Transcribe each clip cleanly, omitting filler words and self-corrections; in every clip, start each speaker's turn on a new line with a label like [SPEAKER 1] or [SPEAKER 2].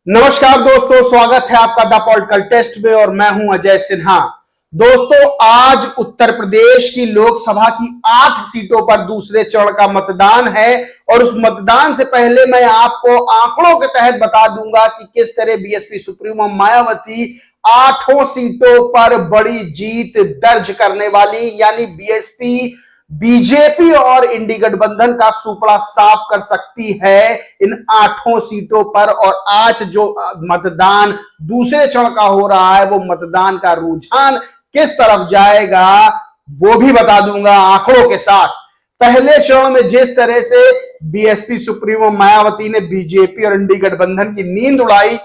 [SPEAKER 1] नमस्कार दोस्तों, स्वागत है आपका द पॉलिटिकल टेस्ट में और मैं हूं अजय सिन्हा। दोस्तों, आज उत्तर प्रदेश की लोकसभा की 8 सीटों पर दूसरे चरण का मतदान है और उस मतदान से पहले मैं आपको आंकड़ों के तहत बता दूंगा कि किस तरह बीएसपी सुप्रीमो मायावती 8 सीटों पर बड़ी जीत दर्ज करने वाली, यानी बीजेपी और इंडी गठबंधन का सुपड़ा साफ कर सकती है इन 8 सीटों पर। और आज जो मतदान दूसरे चरण का हो रहा है, वो मतदान का रुझान किस तरफ जाएगा वो भी बता दूंगा आंकड़ों के साथ। पहले चरण में जिस तरह से बीएसपी सुप्रीमो मायावती ने बीजेपी और इंडी गठबंधन की नींद उड़ाई,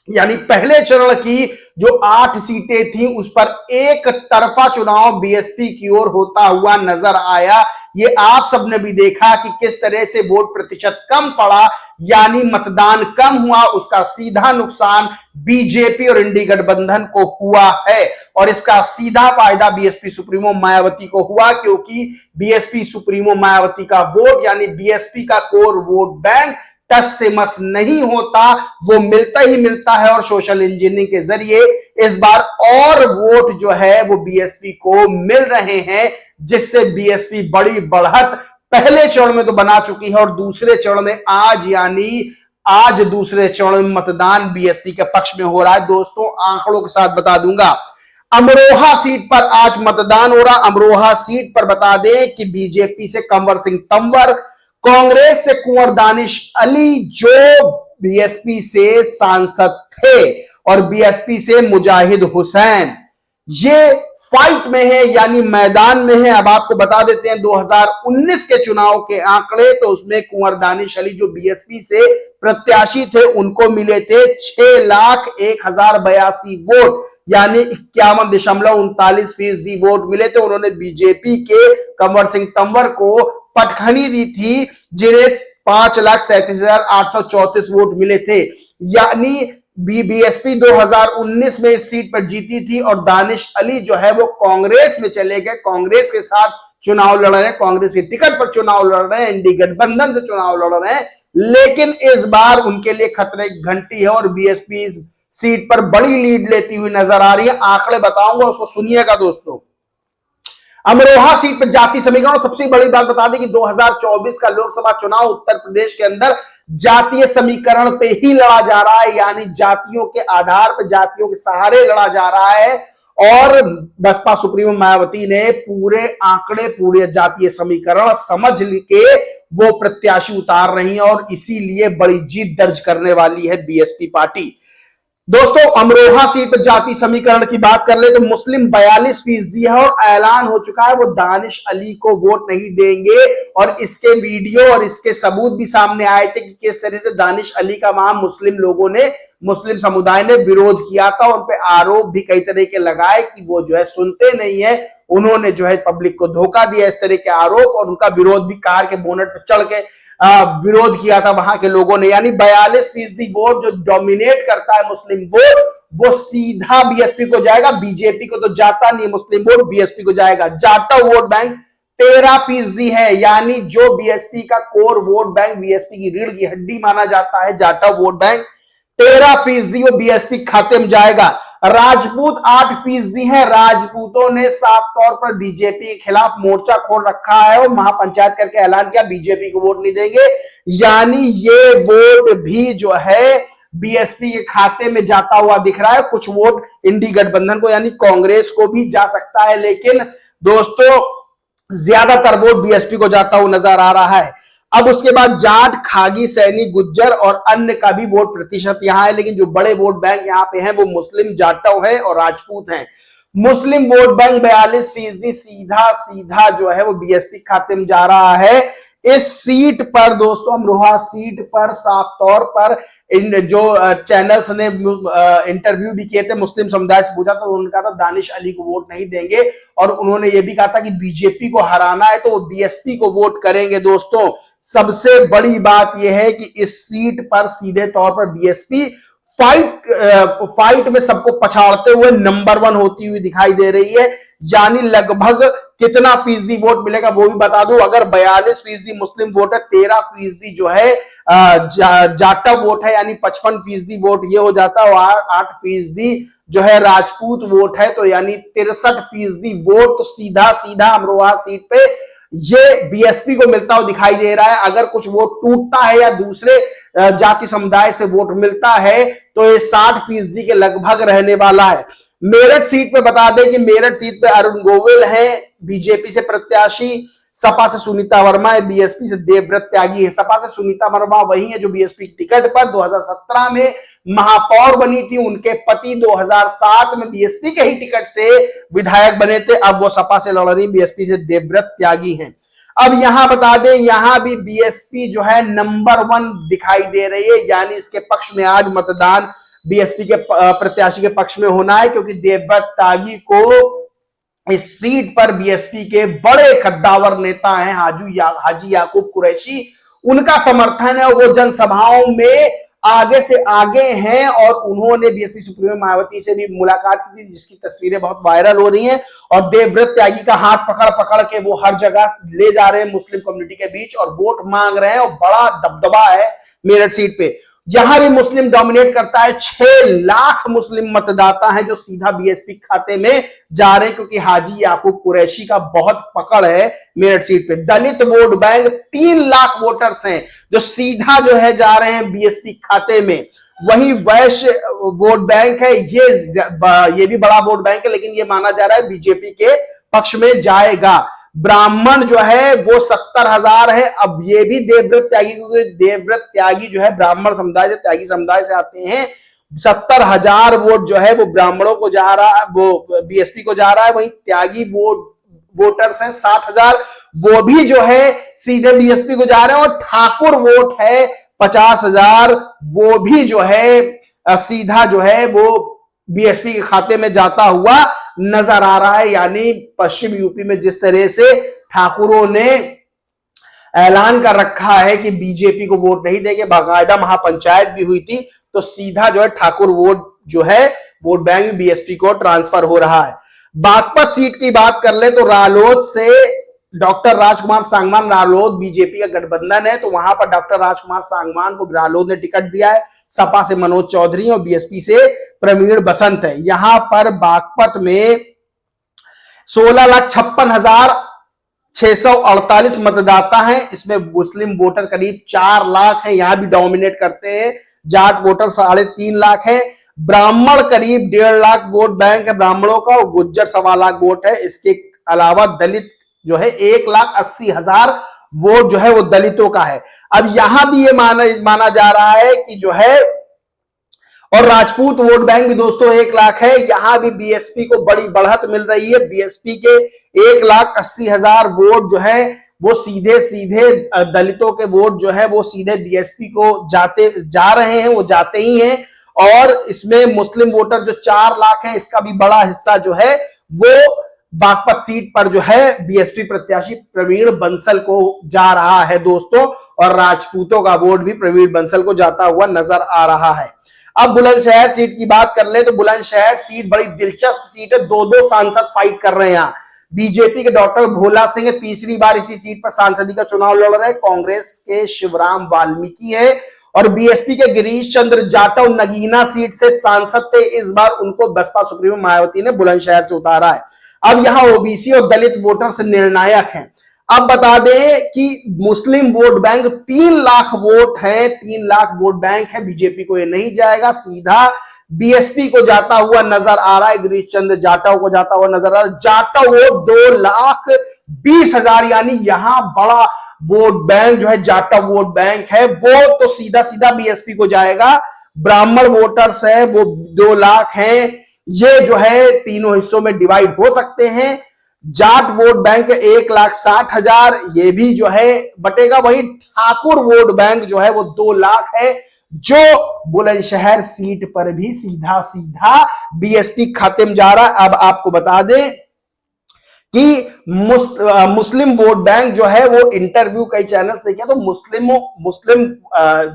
[SPEAKER 1] यानी पहले चरण की जो 8 सीटें थी उस पर एक तरफा चुनाव बीएसपी की ओर होता हुआ नजर आया। ये आप सबने भी देखा कि किस तरह से वोट प्रतिशत कम पड़ा, यानी मतदान कम हुआ, उसका सीधा नुकसान बीजेपी और इंडी गठबंधन को हुआ है और इसका सीधा फायदा बीएसपी सुप्रीमो मायावती को हुआ, क्योंकि बीएसपी सुप्रीमो मायावती का वोट यानी बीएसपी का कोर वोट बैंक टस से मस नहीं होता, वो मिलता ही मिलता है और सोशल इंजीनियरिंग के जरिए इस बार और वोट जो है वो बीएसपी को मिल रहे हैं, जिससे बीएसपी बड़ी बढ़त पहले चरण में तो बना चुकी है और दूसरे चरण में आज दूसरे चरण में मतदान बीएसपी के पक्ष में हो रहा है। दोस्तों, आंकड़ों के साथ बता दूंगा। अमरोहा सीट पर आज मतदान हो रहा। अमरोहा सीट पर बता दें कि बीजेपी से कंवर सिंह तंवर, कांग्रेस से कुंवर दानिश अली जो बीएसपी से सांसद थे, और बीएसपी से मुजाहिद हुसैन, ये फाइट में है यानी मैदान में है। अब आपको बता देते हैं 2019 के चुनाव के आंकड़े, तो उसमें कुंवर दानिश अली जो बीएसपी से प्रत्याशी थे उनको मिले थे 6,01,082 वोट, यानी 51.39% वोट मिले थे। उन्होंने बीजेपी के कंवर सिंह तंवर को पटखनी दी थी, जिन्हें 5,37,834 वोट मिले थे, यानी बीएसपी 2019 में इस सीट पर जीती थी और दानिश अली जो है वो कांग्रेस में चले गए, कांग्रेस के साथ चुनाव लड़ रहे हैं, कांग्रेस के टिकट पर चुनाव लड़ रहे हैं, इंडी गठबंधन से चुनाव लड़ रहे हैं, लेकिन इस बार उनके लिए खतरे की घंटी है और बीएसपी इस सीट पर बड़ी लीड लेती हुई नजर आ रही है। आंकड़े बताऊंगा, उसको सुनिएगा दोस्तों। अमरोहा सीट पर जाति समीकरण, सबसे बड़ी बात बता दें कि 2024 का लोकसभा चुनाव उत्तर प्रदेश के अंदर जातीय समीकरण पे ही लड़ा जा रहा है, यानी जातियों के आधार पर, जातियों के सहारे लड़ा जा रहा है। और बसपा सुप्रीमो मायावती ने पूरे आंकड़े, पूरे जातीय समीकरण समझ के वो प्रत्याशी उतार रही है और इसीलिए बड़ी जीत दर्ज करने वाली है बीएसपी पार्टी। दोस्तों, अमरोहा सीट पर जाति समीकरण की बात कर ले तो मुस्लिम 42% है और ऐलान हो चुका है वो दानिश अली को वोट नहीं देंगे, और इसके वीडियो और इसके सबूत भी सामने आए थे कि किस तरह से दानिश अली का वहां मुस्लिम समुदाय ने विरोध किया था। उन पे आरोप भी कई तरह के लगाए कि वो जो है सुनते नहीं है, उन्होंने जो है पब्लिक को धोखा दिया, इस तरह के आरोप, और उनका विरोध भी कार के बोनट पर चढ़ के विरोध किया था वहां के लोगों ने। यानी 42% वोट जो डोमिनेट करता है मुस्लिम वोट, वो सीधा बीएसपी को जाएगा। बीजेपी को तो जाता नहीं मुस्लिम वोट, बीएसपी को जाएगा। जाटा वोट बैंक 13% है, यानी जो बीएसपी का कोर वोट बैंक, बीएसपी की रीढ़ की हड्डी माना जाता है जाटा वोट बैंक, 13% वो बीएसपी खाते में जाएगा। राजपूत 8% है। राजपूतों ने साफ तौर पर बीजेपी के खिलाफ मोर्चा खोल रखा है और महापंचायत करके ऐलान किया बीजेपी को वोट नहीं देंगे, यानी ये वोट भी जो है बीएसपी के खाते में जाता हुआ दिख रहा है। कुछ वोट इंडी गठबंधन को यानी कांग्रेस को भी जा सकता है, लेकिन दोस्तों ज्यादातर वोट बीएसपी को जाता हुआ नजर आ रहा है। अब उसके बाद जाट, खागी, सैनी, गुज्जर और अन्य का भी वोट प्रतिशत यहां है, लेकिन जो बड़े वोट बैंक यहां पे हैं वो मुस्लिम, जाटव है और राजपूत हैं। मुस्लिम वोट बैंक 42% सीधा जो है वो बीएसपी खाते में जा रहा है। इस सीट पर दोस्तों, अमरोहा सीट पर साफ तौर पर इन जो चैनल्स ने इंटरव्यू भी किए थे, मुस्लिम समुदाय से पूछा तो उन्होंने कहा था दानिश अली को वोट नहीं देंगे, और उन्होंने ये भी कहा था कि बीजेपी को हराना है तो वो बीएसपी को वोट करेंगे। दोस्तों, सबसे बड़ी बात यह है कि इस सीट पर सीधे तौर पर बीएसपी फाइट में सबको पछाड़ते हुए नंबर 1 होती हुई दिखाई दे रही है, यानी लगभग कितना फीसदी वोट मिलेगा वो भी बता दूं। अगर 42% मुस्लिम वोट है, 13% जो है जाटा वोट है, यानी 55% वोट ये हो जाता है, और 8% जो है राजपूत वोट है, तो यानी 63% वोट तो सीधा सीधा अमरोहा सीट पे ये बीएसपी को मिलता हुआ दिखाई दे रहा है। अगर कुछ वोट टूटता है या दूसरे जाति समुदाय से वोट मिलता है तो ये 60% के लगभग रहने वाला है। मेरठ सीट पे बता दें कि मेरठ सीट पे अरुण गोविल है बीजेपी से प्रत्याशी, सपा से सुनीता वर्मा है, बीएसपी से देवव्रत त्यागी है। सपा से सुनीता वर्मा वही है जो बीएसपी टिकट पर 2017 में महापौर बनी थी, उनके पति 2007 में बीएसपी के ही टिकट से विधायक बने थे, अब वो सपा से लड़ रही बीएसपी से देवव्रत त्यागी हैं। अब यहां बता दें, यहां भी बीएसपी जो है नंबर 1 दिखाई दे रही है, यानी इसके पक्ष में आज मतदान बीएसपी के प्रत्याशी के पक्ष में होना है, क्योंकि देवव्रत त्यागी को इस सीट पर बीएसपी के बड़े कद्दावर नेता हैं हाजी याकूब कुरैशी, उनका समर्थन है। वो जनसभाओं में आगे से आगे हैं और उन्होंने बीएसपी सुप्रीमो मायावती से भी मुलाकात की थी, जिसकी तस्वीरें बहुत वायरल हो रही हैं, और देवव्रत त्यागी का हाथ पकड़ पकड़ के वो हर जगह ले जा रहे हैं मुस्लिम कम्युनिटी के बीच और वोट मांग रहे हैं, और बड़ा दबदबा है मेरठ सीट पे। यहां भी मुस्लिम डोमिनेट करता है, 6 लाख मुस्लिम मतदाता हैं जो सीधा बीएसपी खाते में जा रहे हैं, क्योंकि हाजी याकूब कुरैशी का बहुत पकड़ है मेरठ सीट पे। दलित वोट बैंक 3 लाख वोटर्स हैं जो सीधा जो है जा रहे हैं बीएसपी खाते में। वही वैश्य वोट बैंक है, ये भी बड़ा वोट बैंक है, लेकिन ये माना जा रहा है बीजेपी के पक्ष में जाएगा। ब्राह्मण जो है वो 70,000 है। अब ये भी देवव्रत त्यागी, क्योंकि देवव्रत त्यागी जो है ब्राह्मण समुदाय से, त्यागी समुदाय से आते हैं, 70,000 वोट जो है वो ब्राह्मणों को जा रहा है, वो बीएसपी को जा रहा है। वहीं त्यागी वोटर्स हैं 60,000, वो भी जो है सीधे बीएसपी को जा रहे हैं। और ठाकुर वोट है 50,000, वो भी जो है सीधा जो है वो बीएसपी के खाते में जाता हुआ नजर आ रहा है। यानी पश्चिम यूपी में जिस तरह से ठाकुरों ने ऐलान कर रखा है कि बीजेपी को वोट नहीं देंगे, बाकायदा महापंचायत भी हुई थी, तो सीधा जो है ठाकुर वोट जो है वोट बैंक बीएसपी को ट्रांसफर हो रहा है। बागपत सीट की बात कर ले तो रालोद से डॉक्टर राजकुमार सांगवान, रालोद बीजेपी का गठबंधन है, तो वहां पर डॉक्टर राजकुमार सांगवान को रालोद ने टिकट दिया है। सपा से मनोज चौधरी और बीएसपी से प्रवीण बसंत है। यहां पर बागपत में 16,56,648 मतदाता हैं, इसमें मुस्लिम वोटर करीब 4 लाख हैं, यहां भी डोमिनेट करते हैं। जाट वोटर 3.5 लाख है। ब्राह्मण करीब 1.5 लाख वोट बैंक है ब्राह्मणों का, और गुज्जर 1.25 लाख वोट है। इसके अलावा दलित जो है 1,80,000 वोट जो है वो दलितों का है। अब यहां भी ये माना जा रहा है कि जो है, और राजपूत वोट बैंक भी दोस्तों 1 लाख है। यहां भी बीएसपी को बड़ी बढ़त मिल रही है। बीएसपी के 1,80,000 वोट जो है वो सीधे सीधे दलितों के वोट जो है वो सीधे बीएसपी को जा रहे हैं, वो जाते ही हैं। और इसमें मुस्लिम वोटर जो 4 लाख है, इसका भी बड़ा हिस्सा जो है वो बागपत सीट पर जो है बीएसपी प्रत्याशी प्रवीण बंसल को जा रहा है दोस्तों, और राजपूतों का वोट भी प्रवीण बंसल को जाता हुआ नजर आ रहा है। अब बुलंदशहर सीट की बात कर ले तो बुलंदशहर सीट बड़ी दिलचस्प सीट है। 2 सांसद फाइट कर रहे हैं यहाँ। बीजेपी के डॉक्टर भोला सिंह तीसरी बार इसी सीट पर सांसदी का चुनाव लड़ रहे हैं। कांग्रेस के शिवराम वाल्मीकि है, और बीएसपी के गिरीश चंद्र जाटव नगीना सीट से सांसद थे। इस बार उनको बसपा सुप्रीमो मायावती ने बुलंदशहर से उतारा है। अब यहां ओबीसी और दलित वोटर्स निर्णायक हैं। अब बता दें कि मुस्लिम वोट बैंक 3 लाख वोट है, 3 लाख वोट बैंक है। बीजेपी को ये नहीं जाएगा, सीधा बीएसपी को जाता हुआ नजर आ रहा है। गिरीश चंद्र जाटव को जाता हुआ नजर आ रहा है। जाटव वोट 2,20,000, यानी यहां बड़ा वोट बैंक जो है जाटव वोट बैंक है, वो तो सीधा सीधा बीएसपी को जाएगा। ब्राह्मण वोटर्स है वो 2 लाख हैं, ये जो है तीनों हिस्सों में डिवाइड हो सकते हैं। जाट वोट बैंक 1,60,000, ये भी जो है बटेगा। वही ठाकुर वोट बैंक जो है वो 2 लाख है, जो बुलंदशहर सीट पर भी सीधा सीधा बीएसपी खाते में जा रहा है। अब आपको बता दें कि मुस्लिम वोट बैंक जो है वो इंटरव्यू कई चैनल से किया तो मुस्लिम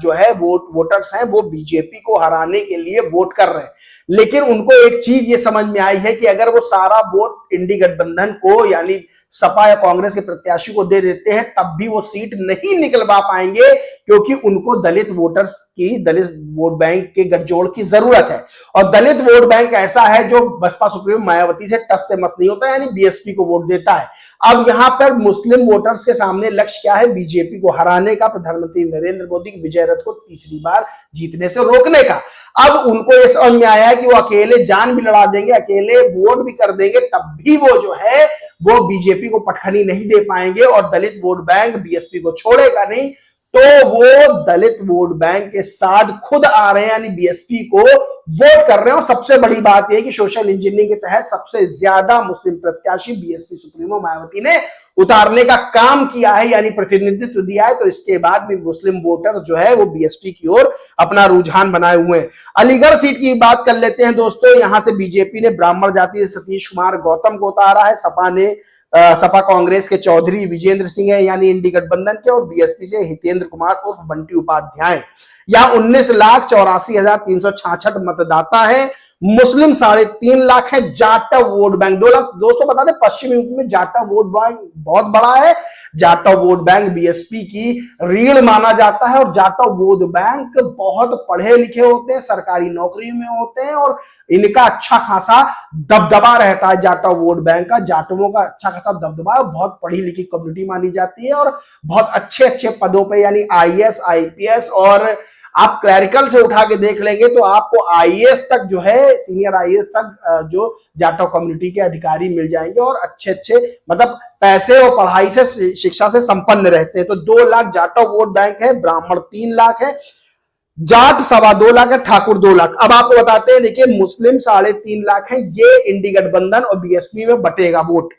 [SPEAKER 1] जो है वोटर्स हैं वो बीजेपी को हराने के लिए वोट कर रहे हैं। लेकिन उनको एक चीज ये समझ में आई है कि अगर वो सारा वोट इंडी गठबंधन को यानी सपा या कांग्रेस के प्रत्याशी को दे देते हैं तब भी वो सीट नहीं निकलवा पाएंगे, क्योंकि उनको दलित वोटर्स की, दलित वोट बैंक के गठजोड़ की जरूरत है। और दलित वोट बैंक ऐसा है जो बसपा सुप्रीमो मायावती से टस से मस नहीं होता, यानी बीएसपी को वोट देता है। अब यहां पर मुस्लिम वोटर्स के सामने लक्ष्य क्या है? बीजेपी को हराने का, प्रधानमंत्री नरेंद्र मोदी की विजय रथ को तीसरी बार जीतने से रोकने का। अब उनको यह समझ में आया है कि वो अकेले जान भी लड़ा देंगे, अकेले वोट भी कर देंगे, तब भी वो जो है वो बीजेपी को पटखनी नहीं दे पाएंगे और दलित वोट बैंक बीएसपी को छोड़ेगा नहीं। तो वो दलित वोट बैंक के साथ खुद आ रहे हैं, यानी बीएसपी को वोट कर रहे हैं। और सबसे बड़ी बात यह कि सोशल इंजीनियरिंग के तहत सबसे ज्यादा मुस्लिम प्रत्याशी बीएसपी सुप्रीमो मायावती ने उतारने का काम किया है, यानी प्रतिनिधित्व दिया है। तो इसके बाद भी मुस्लिम वोटर जो है वो बीएसपी की ओर अपना रुझान बनाए हुए हैं। अलीगढ़ सीट की बात कर लेते हैं दोस्तों। यहां से बीजेपी ने ब्राह्मण जाति से सतीश कुमार गौतम को उतारा है। सपा कांग्रेस के चौधरी विजेंद्र सिंह है, यानी इंडी गठबंधन के, और बीएसपी से हितेंद्र कुमार उर्फ बंटी उपाध्याय। यहाँ 19,84,366 मतदाता है। मुस्लिम 3.5 लाख है। Jatav vote bank 2 lakh. दोस्तों बता दें पश्चिमी यूपी में जाटव वोट बैंक बहुत बड़ा है। जाटव वोट बैंक बीएसपी की रीढ़ माना जाता है और जाटव वोट बैंक बहुत पढ़े लिखे होते हैं, सरकारी नौकरी में होते हैं और इनका अच्छा खासा दबदबा रहता है। जाटव वोट बैंक का, जाटवों का अच्छा खासा दबदबा, बहुत पढ़ी लिखी कम्युनिटी मानी जाती है और बहुत अच्छे अच्छे पदों पर, यानी आईएएस, आईपीएस, और आप क्लरिकल से उठा के देख लेंगे तो आपको आईएएस तक जो है, सीनियर आईएएस तक जो जाटव कम्युनिटी के अधिकारी मिल जाएंगे और अच्छे अच्छे मतलब पैसे और पढ़ाई से, शिक्षा से संपन्न रहते हैं। तो 2 लाख जाटव वोट बैंक है। ब्राह्मण 3 लाख है। जाट 2.25 लाख है। ठाकुर 2 लाख। अब आपको बताते हैं, देखिए मुस्लिम 3.5 लाख है। ये इंडी गठबंधन और बीएसपी में बटेगा vote.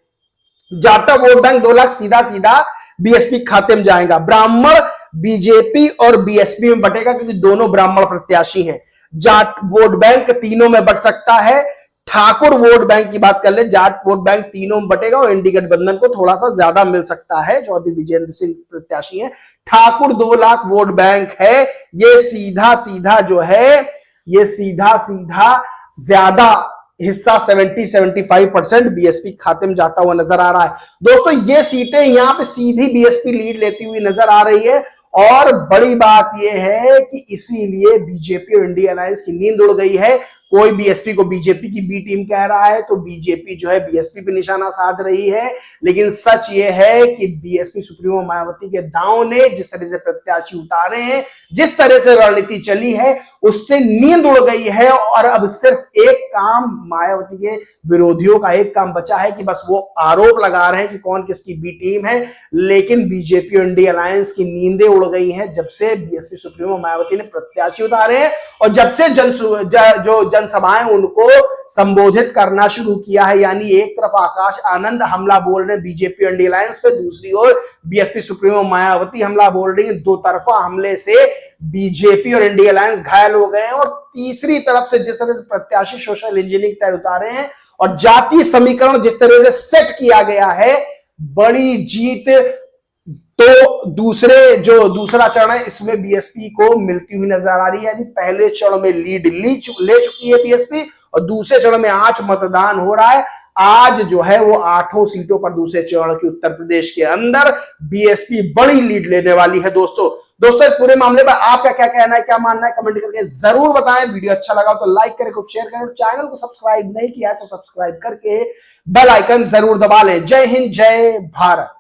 [SPEAKER 1] Jatav vote bank 2 lakh सीधा सीधा बीएसपी खाते में जाएगा। ब्राह्मण बीजेपी और बीएसपी में बटेगा क्योंकि दोनों ब्राह्मण प्रत्याशी हैं। जाट वोट बैंक तीनों में बट सकता है। ठाकुर वोट बैंक की बात कर ले, जाट वोट बैंक तीनों में बटेगा और इंडी गठबंधन को थोड़ा सा ज्यादा मिल सकता है। चौधरी विजेंद्र सिंह प्रत्याशी है। ठाकुर 2 लाख वोट बैंक है। ये सीधा सीधा जो है, ये सीधा सीधा ज्यादा हिस्सा 70-75% बीएसपी खाते में जाता हुआ नजर आ रहा है। दोस्तों ये सीटें यहां पे सीधी बीएसपी लीड लेती हुई नजर आ रही है और बड़ी बात यह है कि इसीलिए बीजेपी और इंडिया अलायंस की नींद उड़ गई है। कोई बीएसपी को बीजेपी की बी टीम कह रहा है तो बीजेपी जो है बीएसपी पे निशाना साध रही है, लेकिन सच ये है कि बीएसपी सुप्रीमो मायावती के दांव ने जिस तरह से प्रत्याशी उतारे हैं, जिस तरह से रणनीति चली है, उससे नींद उड़ गई है। और अब सिर्फ एक काम मायावती के विरोधियों का एक काम बचा है कि बस वो आरोप लगा रहे हैं कि कौन किसकी बी टीम है, लेकिन बीजेपी और इंडिया अलायंस की नींदें उड़ गई हैं जब से बीएसपी सुप्रीमो मायावती ने प्रत्याशी उतारे हैं और जब से जो जनसभाएं उनको संबोधित करना शुरू किया है। यानी एक तरफ आकाश आनंद हमला बोल रहे बीजेपी और इंडिया अलायंस पे, दूसरी ओर बीएसपी सुप्रीमो मायावती हमला बोल रही है। दो तरफा हमले से बीजेपी और इंडिया अलायंस घायल हो गए हैं और तीसरी तरफ से जिस तरह से प्रत्याशी सोशल इंजीनियरिंग तय उतारे हैं और जातीय समीकरण जिस तरह से सेट किया गया है, बड़ी जीत तो दूसरा चरण है इसमें बीएसपी को मिलती हुई नजर आ रही है। यानी पहले चरण में लीड ले चुकी है बीएसपी और दूसरे चरण में आज मतदान हो रहा है। आज जो है वो 8 सीटों पर दूसरे चरण की उत्तर प्रदेश के अंदर बीएसपी बड़ी लीड लेने वाली है। दोस्तों इस पूरे मामले पर आपका क्या कहना है, क्या मानना है, कमेंट करके जरूर बताएं। वीडियो अच्छा लगा तो लाइक करें, खूब शेयर करें और चैनल को सब्सक्राइब नहीं किया तो सब्सक्राइब करके बेल आइकन जरूर दबा लें। जय हिंद, जय भारत।